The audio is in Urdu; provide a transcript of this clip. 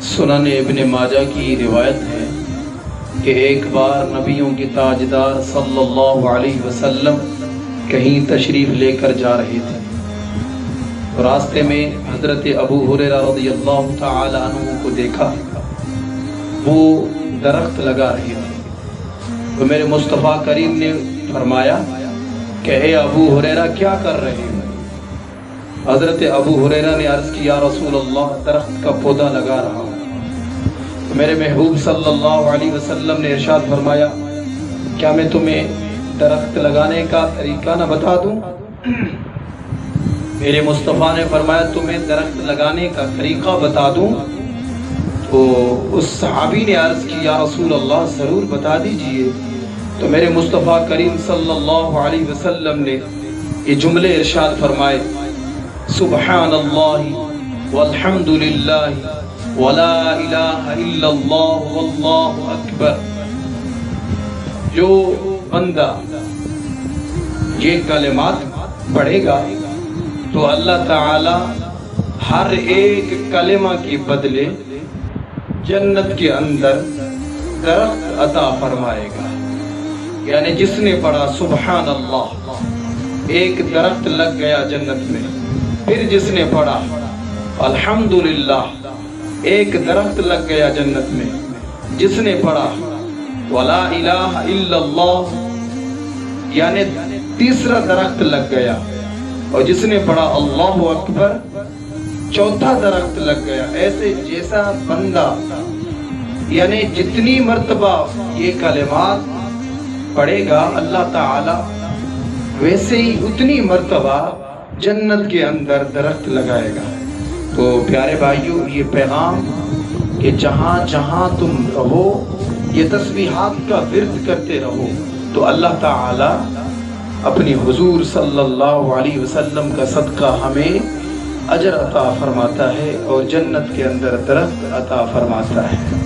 سنن ابن ماجہ کی روایت ہے کہ ایک بار نبیوں کے تاجدار صلی اللہ علیہ وسلم کہیں تشریف لے کر جا رہے تھے، راستے میں حضرت ابو ہریرہ رضی اللہ تعالی عنہ کو دیکھا، وہ درخت لگا رہے تھے تو میرے مصطفیٰ کریم نے فرمایا کہ اے ابو ہریرہ کیا کر رہے ہیں؟ حضرت ابو ہریرہ نے عرض کی یا رسول اللہ درخت کا پودا لگا رہا ہوں۔ تو میرے محبوب صلی اللہ علیہ وسلم نے ارشاد فرمایا کیا میں تمہیں درخت لگانے کا طریقہ نہ بتا دوں؟ میرے مصطفیٰ نے فرمایا تمہیں درخت لگانے کا طریقہ بتا دوں؟ تو اس صحابی نے عرض کی یا رسول اللہ ضرور بتا دیجئے۔ تو میرے مصطفیٰ کریم صلی اللہ علیہ وسلم نے یہ جملے ارشاد فرمائے سبحان اللہ والحمد للہ ولا الہ الا اللہ واللہ اکبر۔ جو بندہ یہ کلمات پڑھے گا تو اللہ تعالی ہر ایک کلمہ کے بدلے جنت کے اندر درخت عطا فرمائے گا۔ یعنی جس نے پڑھا سبحان اللہ ایک درخت لگ گیا جنت میں، پھر جس نے پڑھا الحمدللہ ایک درخت لگ گیا جنت میں، جس نے پڑھا ولا الہ الا اللہ یعنی تیسرا درخت لگ گیا، اور جس نے پڑھا اللہ اکبر چوتھا درخت لگ گیا۔ ایسے جیسا بندہ یعنی جتنی مرتبہ یہ کلمات پڑھے گا اللہ تعالی ویسے ہی اتنی مرتبہ جنت کے اندر درخت لگائے گا۔ تو پیارے بھائیوں، یہ پیغام کہ جہاں جہاں تم رہو یہ تسبیحات کا ورد کرتے رہو تو اللہ تعالی اپنی حضور صلی اللہ علیہ وسلم کا صدقہ ہمیں اجر عطا فرماتا ہے اور جنت کے اندر درخت عطا فرماتا ہے۔